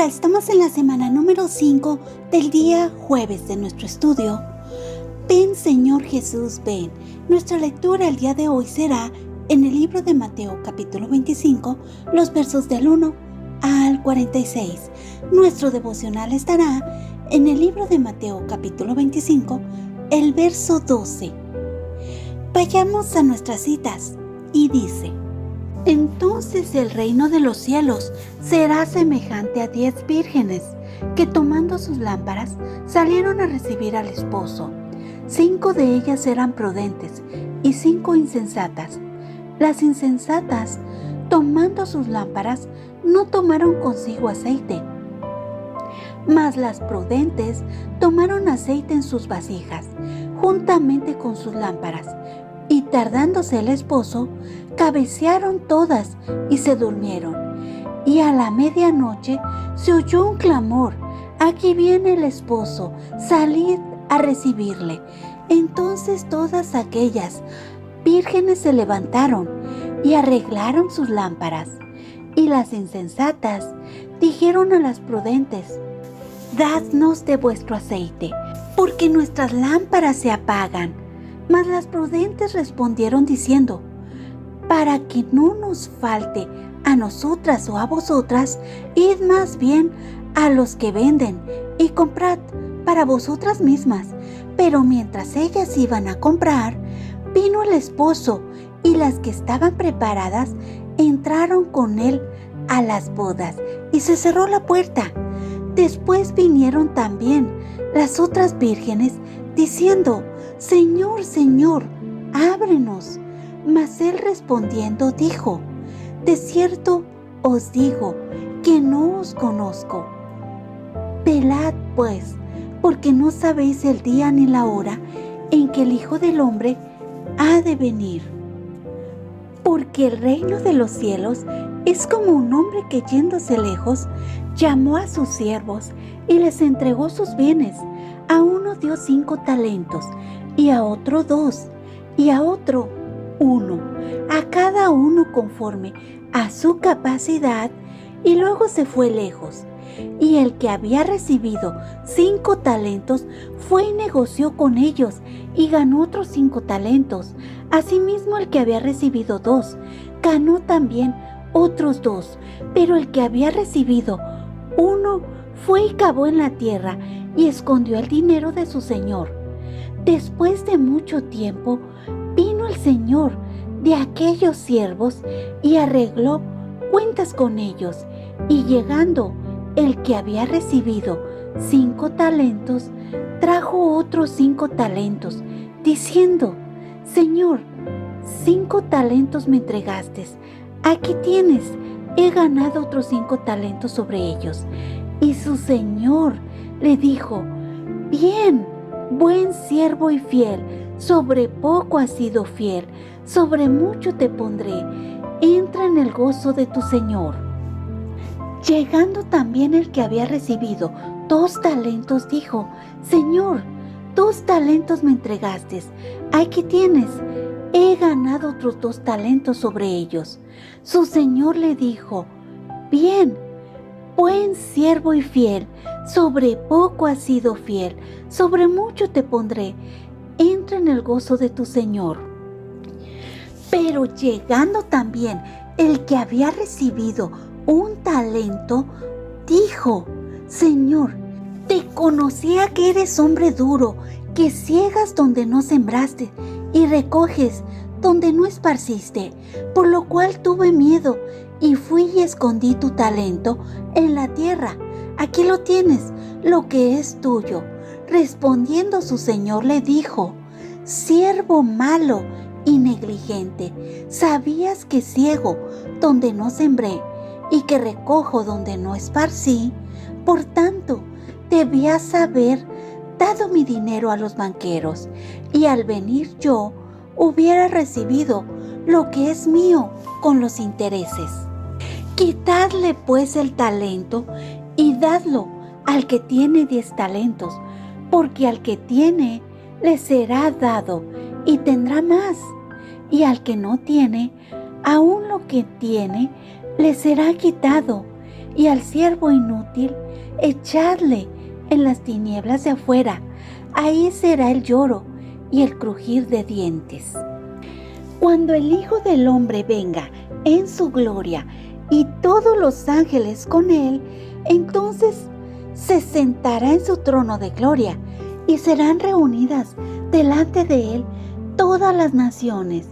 Hola, estamos en la semana número 5 del día jueves de nuestro estudio. Ven, Señor Jesús, ven. Nuestra lectura el día de hoy será en el libro de Mateo capítulo 25, los versos del 1 al 46. Nuestro devocional estará en el libro de Mateo capítulo 25, el verso 12. Vayamos a nuestras citas y dice: Entonces el reino de los cielos será semejante a 10 vírgenes que, tomando sus lámparas, salieron a recibir al esposo. 5 de ellas eran prudentes y 5 insensatas. Las insensatas, tomando sus lámparas, no tomaron consigo aceite, mas las prudentes tomaron aceite en sus vasijas, juntamente con sus lámparas. Y tardándose el esposo, cabecearon todas y se durmieron. Y a la medianoche se oyó un clamor: aquí viene el esposo, salid a recibirle. Entonces todas aquellas vírgenes se levantaron y arreglaron sus lámparas. Y las insensatas dijeron a las prudentes: dadnos de vuestro aceite, porque nuestras lámparas se apagan. Mas las prudentes respondieron diciendo: para que no nos falte a nosotras o a vosotras, id más bien a los que venden y comprad para vosotras mismas. Pero mientras ellas iban a comprar, vino el esposo, y las que estaban preparadas entraron con él a las bodas, y se cerró la puerta. Después vinieron también las otras vírgenes, diciendo: Señor, Señor, ábrenos. Mas él respondiendo dijo: de cierto os digo que no os conozco. Velad pues, porque no sabéis el día ni la hora en que el Hijo del Hombre ha de venir. Porque el reino de los cielos es como un hombre que, yéndose lejos, llamó a sus siervos y les entregó sus bienes. A uno dio 5 talentos, y a otro 2, y a otro 1, a cada uno conforme a su capacidad, y luego se fue lejos. Y el que había recibido 5 talentos fue y negoció con ellos, y ganó otros 5 talentos. Asimismo el que había recibido 2, ganó también otros 2. Pero el que había recibido 1 fue y cavó en la tierra, y escondió el dinero de su señor. Después de mucho tiempo vino el señor de aquellos siervos y arregló cuentas con ellos. Y llegando el que había recibido 5 talentos, trajo otros 5 talentos, diciendo: Señor, 5 talentos me entregaste, aquí tienes, he ganado otros 5 talentos sobre ellos. Y su señor le dijo: bien, buen siervo y fiel, sobre poco has sido fiel, sobre mucho te pondré, entra en el gozo de tu señor. Llegando también el que había recibido 2 talentos, dijo: Señor, 2 talentos me entregaste, aquí tienes, he ganado otros 2 talentos sobre ellos. Su señor le dijo: bien, buen siervo y fiel, sobre poco has sido fiel, sobre mucho te pondré, entra en el gozo de tu señor. Pero llegando también el que había recibido 1 talento, dijo: Señor, te conocía que eres hombre duro, que ciegas donde no sembraste y recoges donde no esparciste, por lo cual tuve miedo y fui y escondí tu talento en la tierra. Aquí lo tienes, lo que es tuyo. Respondiendo su señor le dijo: siervo malo y negligente, ¿sabías que ciego donde no sembré y que recojo donde no esparcí? Por tanto, debías haber dado mi dinero a los banqueros, y al venir yo hubiera recibido lo que es mío con los intereses. Quitadle pues el talento y dadlo al que tiene 10 talentos, porque al que tiene le será dado y tendrá más, y al que no tiene, aún lo que tiene le será quitado. y al siervo inútil echadle en las tinieblas de afuera. Ahí será el lloro y el crujir de dientes. Cuando el Hijo del Hombre venga en su gloria y todos los ángeles con él, entonces se sentará en su trono de gloria y serán reunidas delante de él todas las naciones,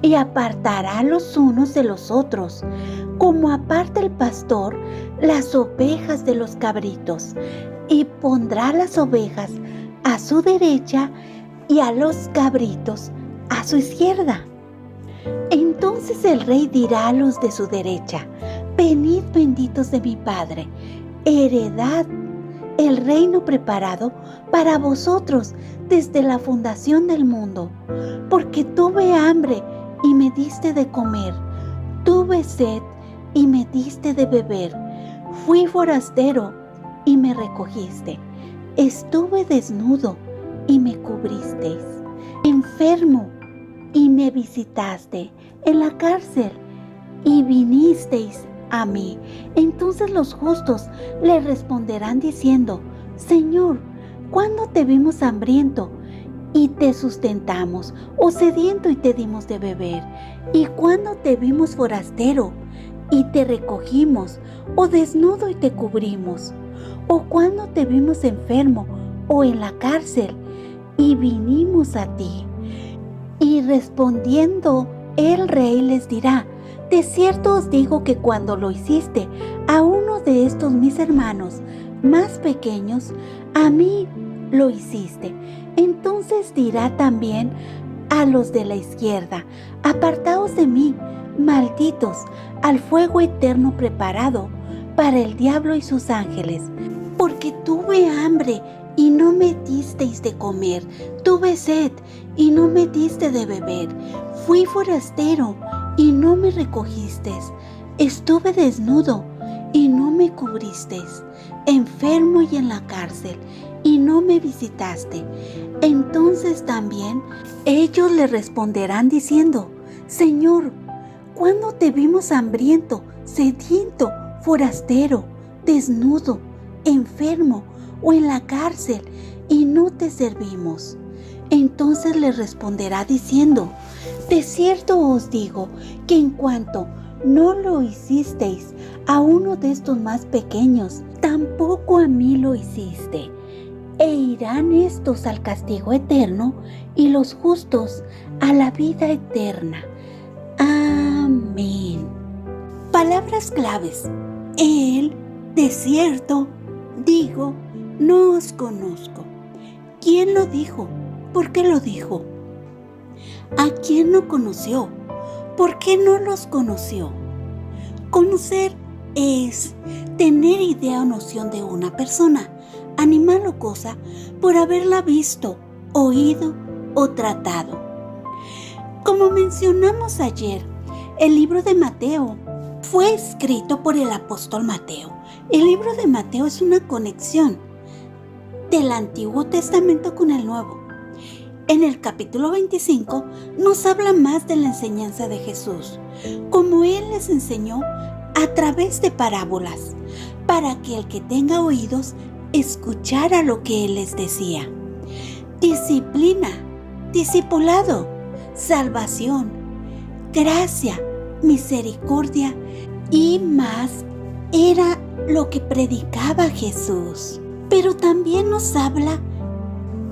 y apartará los unos de los otros, como aparta el pastor las ovejas de los cabritos, y pondrá las ovejas a su derecha y a los cabritos a su izquierda. Entonces el rey dirá a los de su derecha: venid, benditos de mi Padre, heredad el reino preparado para vosotros desde la fundación del mundo, porque tuve hambre y me diste de comer, tuve sed y me diste de beber, fui forastero y me recogiste, estuve desnudo y me cubristeis, enfermo y me visitaste, en la cárcel y vinisteis a mí. Entonces los justos le responderán diciendo: Señor, ¿cuándo te vimos hambriento y te sustentamos, o sediento y te dimos de beber? ¿Y cuándo te vimos forastero y te recogimos, o desnudo y te cubrimos? ¿O cuándo te vimos enfermo o en la cárcel y vinimos a ti? Y respondiendo el rey les dirá: de cierto os digo que cuando lo hiciste a uno de estos mis hermanos más pequeños, a mí lo hiciste. Entonces dirá también a los de la izquierda: apartaos de mí, malditos, al fuego eterno preparado para el diablo y sus ángeles. Porque tuve hambre y no me disteis de comer, tuve sed y no me diste de beber, fui forastero y no me recogisteis, estuve desnudo y no me cubristeis, enfermo y en la cárcel y no me visitaste. Entonces también ellos le responderán diciendo: Señor, ¿cuándo te vimos hambriento, sediento, forastero, desnudo, enfermo o en la cárcel y no te servimos? Entonces le responderá diciendo: de cierto os digo que en cuanto no lo hicisteis a uno de estos más pequeños, tampoco a mí lo hiciste. E irán estos al castigo eterno y los justos a la vida eterna. Amén. Palabras claves. Él, de cierto, digo, no os conozco. ¿Quién lo dijo? ¿Por qué lo dijo? ¿A quién no conoció? ¿Por qué no los conoció? Conocer es tener idea o noción de una persona, animal o cosa por haberla visto, oído o tratado. Como mencionamos ayer, el libro de Mateo fue escrito por el apóstol Mateo. El libro de Mateo es una conexión del Antiguo Testamento con el Nuevo. En el capítulo 25 nos habla más de la enseñanza de Jesús, como Él les enseñó a través de parábolas, para que el que tenga oídos escuchara lo que Él les decía. Disciplina, discipulado, salvación, gracia, misericordia y más era lo que predicaba Jesús. Pero también nos habla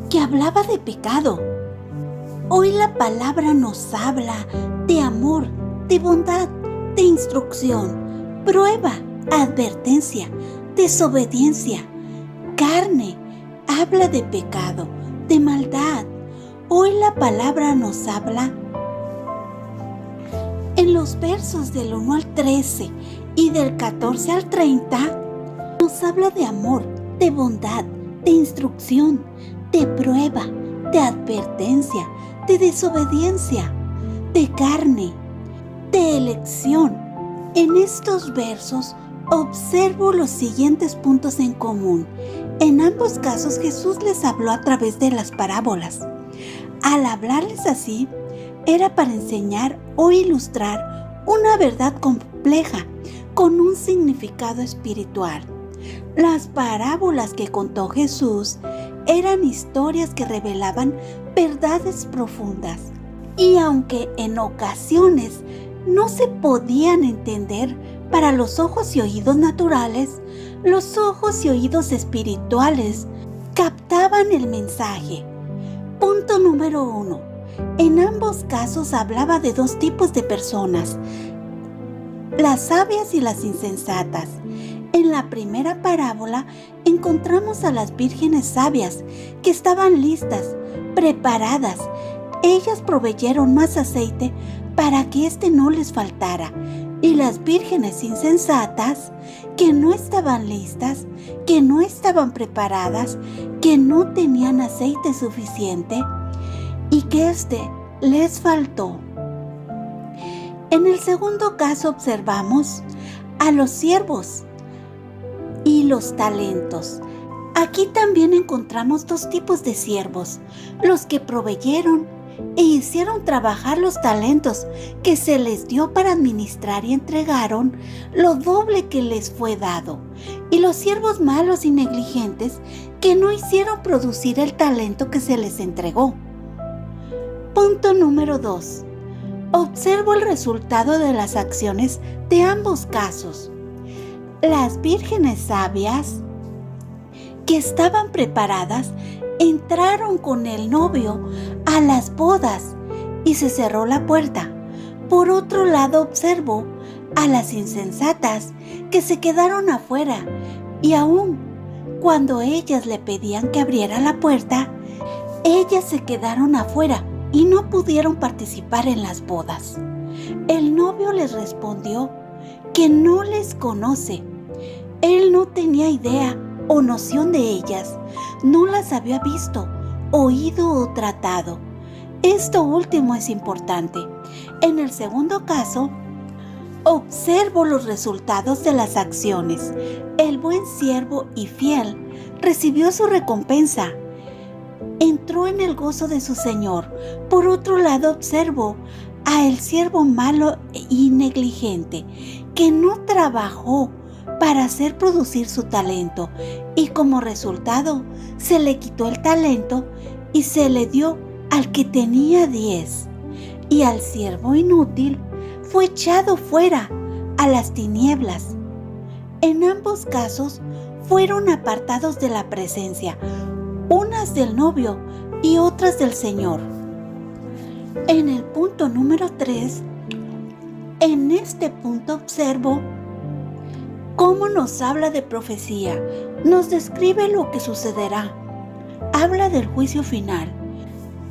que hablaba de pecado. Hoy la palabra nos habla de amor, de bondad, de instrucción, prueba, advertencia, desobediencia, carne, habla de pecado, de maldad. Hoy la palabra nos habla en los versos del 1 al 13 y del 14 al 30, nos habla de amor, de bondad, de instrucción, de prueba, de advertencia, de desobediencia, de carne, de elección. En estos versos observo los siguientes puntos en común. En ambos casos Jesús les habló a través de las parábolas. Al hablarles así, era para enseñar o ilustrar una verdad compleja con un significado espiritual. Las parábolas que contó Jesús eran historias que revelaban verdades profundas, y aunque en ocasiones no se podían entender para los ojos y oídos naturales, los ojos y oídos espirituales captaban el mensaje. Punto número 1. En ambos casos hablaba de dos tipos de personas, las sabias y las insensatas. En la primera parábola encontramos a las vírgenes sabias que estaban listas, preparadas. Ellas proveyeron más aceite para que éste no les faltara, y las vírgenes insensatas, que no estaban listas, que no estaban preparadas, que no tenían aceite suficiente y que éste les faltó. En el segundo caso observamos a los siervos y los talentos. Aquí también encontramos dos tipos de siervos: los que proveyeron e hicieron trabajar los talentos que se les dio para administrar y entregaron lo doble que les fue dado, y los siervos malos y negligentes que no hicieron producir el talento que se les entregó. Punto número 2. Observo el resultado de las acciones de ambos casos. Las vírgenes sabias que estaban preparadas entraron con el novio a las bodas y se cerró la puerta. Por otro lado, observo a las insensatas que se quedaron afuera, y aún cuando ellas le pedían que abriera la puerta, ellas se quedaron afuera y no pudieron participar en las bodas. El novio les respondió que no les conoce. Él no tenía idea o noción de ellas, no las había visto, oído o tratado. Esto último es importante. En el segundo caso, observo los resultados de las acciones. El buen siervo y fiel recibió su recompensa. Entró en el gozo de su Señor. Por otro lado, observo a el siervo malo y negligente, que no trabajó para hacer producir su talento, y como resultado se le quitó el talento y se le dio al que tenía 10. Y al siervo inútil fue echado fuera a las tinieblas. En ambos casos fueron apartados de la presencia, unas del novio y otras del Señor. En el punto número 3, en este punto observo cómo nos habla de profecía, nos describe lo que sucederá, habla del juicio final,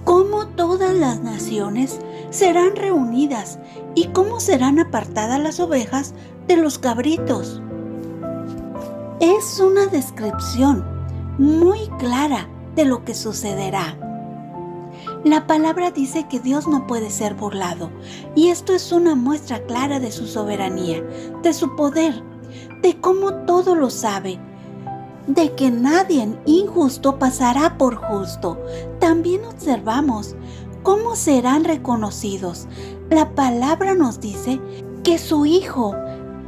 cómo todas las naciones serán reunidas y cómo serán apartadas las ovejas de los cabritos. Es una descripción muy clara de lo que sucederá. La palabra dice que Dios no puede ser burlado, y esto es una muestra clara de su soberanía, de su poder, de cómo todo lo sabe, de que nadie injusto pasará por justo. También observamos cómo serán reconocidos. La palabra nos dice que su Hijo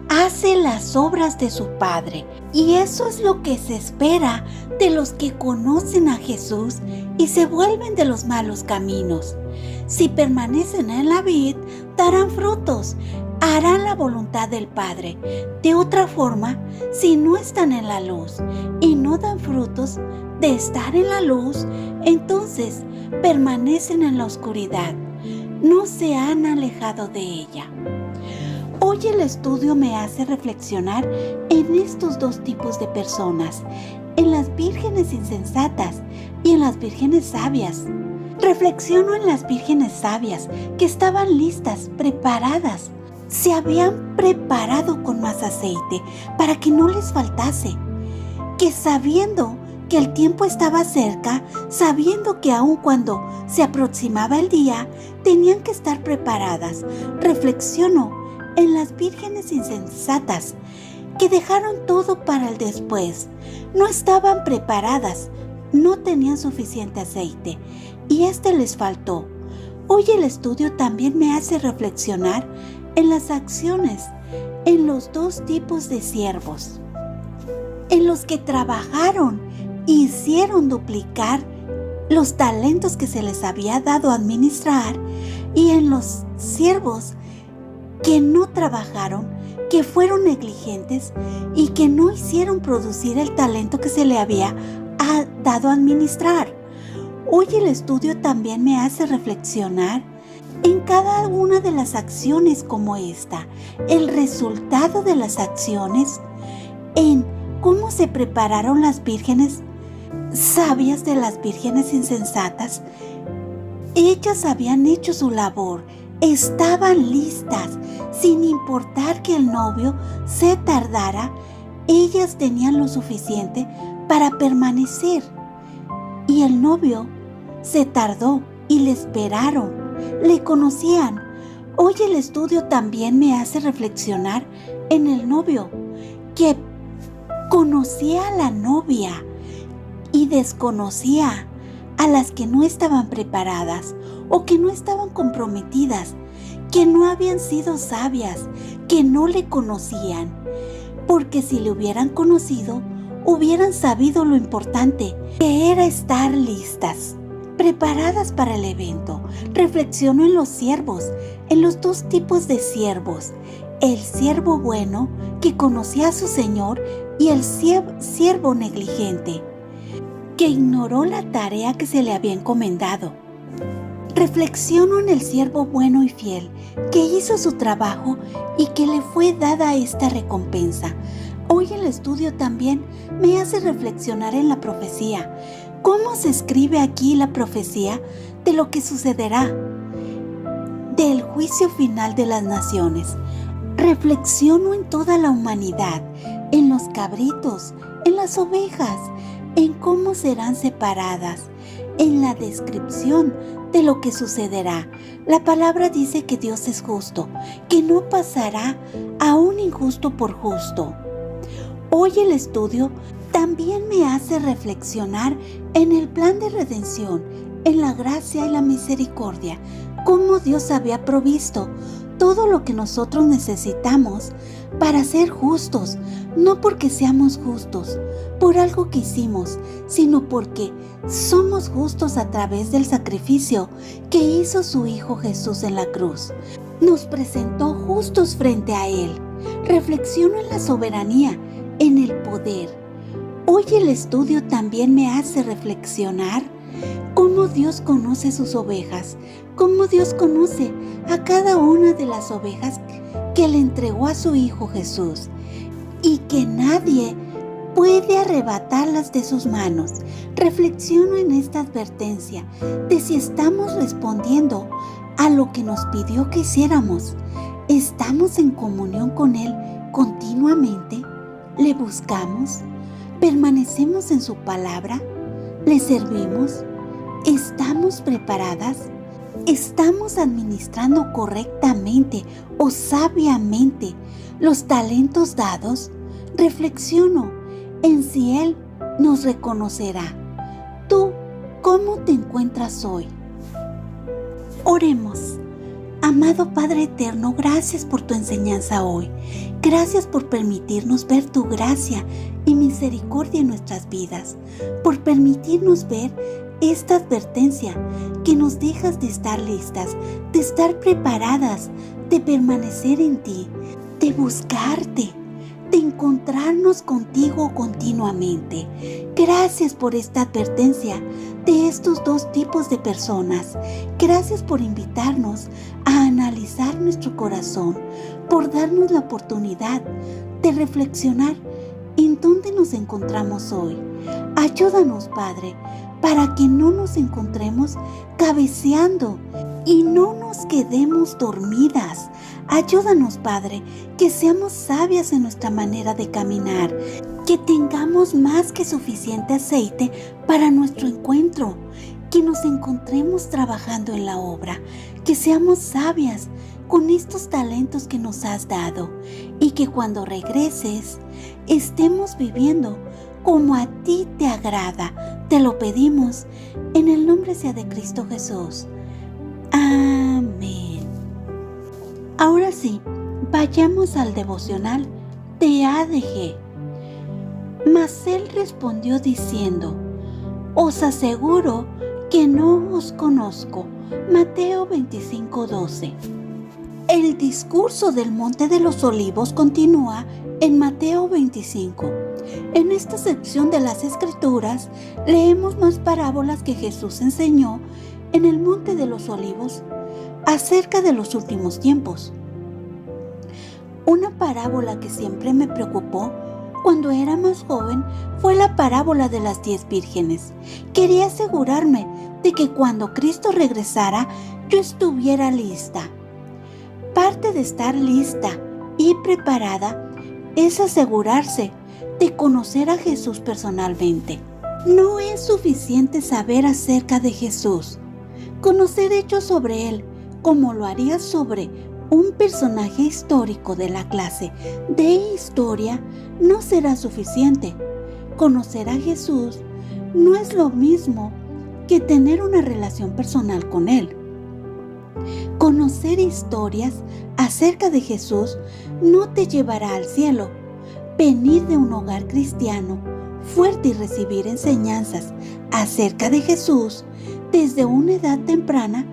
hace las obras de su Padre, y eso es lo que se espera de los que conocen a Jesús y se vuelven de los malos caminos. Si permanecen en la vid, darán frutos, harán la voluntad del Padre. De otra forma, si no están en la luz y no dan frutos de estar en la luz, entonces permanecen en la oscuridad, no se han alejado de ella. Hoy el estudio me hace reflexionar en estos dos tipos de personas, en las vírgenes insensatas y en las vírgenes sabias. Reflexiono en las vírgenes sabias que estaban listas, preparadas. Se habían preparado con más aceite para que no les faltase, que sabiendo que el tiempo estaba cerca, sabiendo que aun cuando se aproximaba el día, tenían que estar preparadas. Reflexiono en las vírgenes insensatas que dejaron todo para el después. No estaban preparadas, no tenían suficiente aceite y este les faltó. Hoy el estudio también me hace reflexionar en las acciones en los dos tipos de siervos, en los que trabajaron, hicieron duplicar los talentos que se les había dado a administrar, y en los siervos que no trabajaron, que fueron negligentes y que no hicieron producir el talento que se le había dado a administrar. Hoy el estudio también me hace reflexionar en cada una de las acciones como esta, el resultado de las acciones, en cómo se prepararon las vírgenes sabias de las vírgenes insensatas. Ellas habían hecho su labor, estaban listas, sin importar que el novio se tardara, ellas tenían lo suficiente para permanecer. Y el novio se tardó y le esperaron, le conocían. Hoy el estudio también me hace reflexionar en el novio, que conocía a la novia y desconocía a las que no estaban preparadas o que no estaban comprometidas, que no habían sido sabias, que no le conocían, porque si le hubieran conocido, hubieran sabido lo importante que era estar listas, preparadas para el evento. Reflexiono en los siervos, en los dos tipos de siervos: el siervo bueno que conocía a su señor y el siervo negligente que ignoró la tarea que se le había encomendado. Reflexiono en el siervo bueno y fiel que hizo su trabajo y que le fue dada esta recompensa. Hoy el estudio también me hace reflexionar en la profecía. ¿Cómo se escribe aquí la profecía de lo que sucederá? Del juicio final de las naciones. Reflexiono en toda la humanidad, en los cabritos, en las ovejas, en cómo serán separadas, en la descripción de lo que sucederá. La palabra dice que Dios es justo, que no pasará a un injusto por justo. Hoy el estudio también me hace reflexionar en el plan de redención, en la gracia y la misericordia, cómo Dios había provisto todo lo que nosotros necesitamos para ser justos, no porque seamos justos por algo que hicimos, sino porque somos justos a través del sacrificio que hizo su Hijo Jesús en la cruz. Nos presentó justos frente a Él. Reflexiono en la soberanía, en el poder. Hoy el estudio también me hace reflexionar cómo Dios conoce sus ovejas, cómo Dios conoce a cada una de las ovejas que le entregó a su Hijo Jesús, y que nadie puede arrebatarlas de sus manos. Reflexiono en esta advertencia de si estamos respondiendo a lo que nos pidió que hiciéramos. ¿Estamos en comunión con Él continuamente? ¿Le buscamos? ¿Permanecemos en su palabra? ¿Le servimos? ¿Estamos preparadas? ¿Estamos administrando correctamente o sabiamente los talentos dados? Reflexiono en si Él nos reconocerá. ¿Tú cómo te encuentras hoy? Oremos. Amado Padre Eterno, gracias por tu enseñanza hoy. Gracias por permitirnos ver tu gracia y misericordia en nuestras vidas, por permitirnos ver esta advertencia que nos dejas de estar listas, de estar preparadas, de permanecer en ti, de buscarte, de encontrarnos contigo continuamente. Gracias por esta advertencia de estos dos tipos de personas. Gracias por invitarnos a analizar nuestro corazón, por darnos la oportunidad de reflexionar en dónde nos encontramos hoy. Ayúdanos, Padre, para que no nos encontremos cabeceando y no nos quedemos dormidas. Ayúdanos, Padre, que seamos sabias en nuestra manera de caminar, que tengamos más que suficiente aceite para nuestro encuentro, que nos encontremos trabajando en la obra, que seamos sabias con estos talentos que nos has dado, y que cuando regreses estemos viviendo como a ti te agrada. Te lo pedimos en el nombre sea de Cristo Jesús. Amén. Ahora sí, Vayamos al devocional de ADG. Mas él respondió diciendo: os aseguro que no os conozco. Mateo 25:12. El discurso del Monte de los Olivos continúa en Mateo 25. En esta sección de las Escrituras leemos más parábolas que Jesús enseñó en el Monte de los Olivos acerca de los últimos tiempos. Una parábola que siempre me preocupó cuando era más joven fue la parábola de las 10 vírgenes. Quería asegurarme de que cuando Cristo regresara yo estuviera lista. Parte de estar lista y preparada es asegurarse de conocer a Jesús personalmente. No es suficiente saber acerca de Jesús, conocer hechos sobre Él, como lo haría sobre un personaje histórico de la clase de historia, no será suficiente. Conocer a Jesús no es lo mismo que tener una relación personal con Él. Conocer historias acerca de Jesús no te llevará al cielo. Venir de un hogar cristiano fuerte y recibir enseñanzas acerca de Jesús desde una edad temprana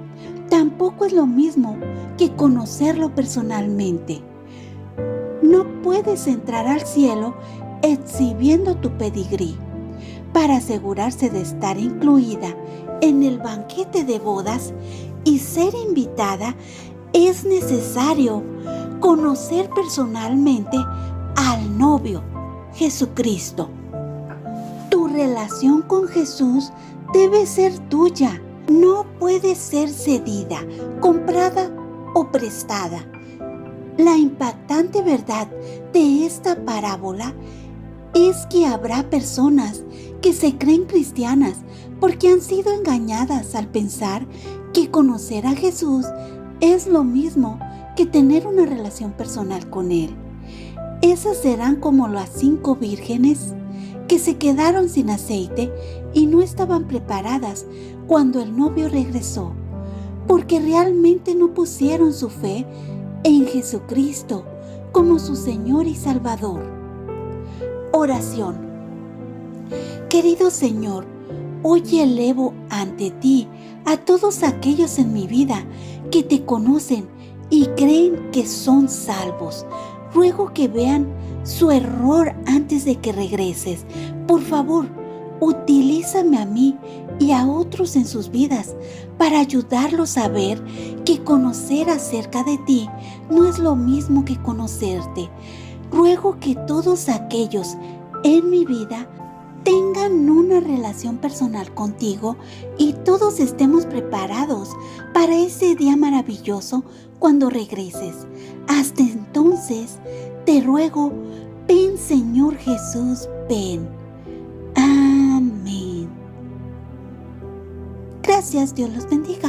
tampoco es lo mismo que conocerlo personalmente. No puedes entrar al cielo exhibiendo tu pedigrí. Para asegurarse de estar incluida en el banquete de bodas y ser invitada, es necesario conocer personalmente al novio, Jesucristo. Tu relación con Jesús debe ser tuya. No puede ser cedida, comprada o prestada. La impactante verdad de esta parábola es que habrá personas que se creen cristianas porque han sido engañadas al pensar que conocer a Jesús es lo mismo que tener una relación personal con Él. Esas serán como las 5 vírgenes que se quedaron sin aceite y no estaban preparadas cuando el novio regresó, porque realmente no pusieron su fe en Jesucristo como su Señor y Salvador. Oración. Querido Señor, hoy elevo ante ti a todos aquellos en mi vida que te conocen y creen que son salvos. Ruego que vean su error antes de que regreses. Por favor, utilízame a mí y a otros en sus vidas para ayudarlos a ver que conocer acerca de ti no es lo mismo que conocerte. Ruego que todos aquellos en mi vida tengan una relación personal contigo y todos estemos preparados para ese día maravilloso cuando regreses. Hasta entonces, te ruego, ven Señor Jesús, ven. Amén. Gracias, Dios los bendiga.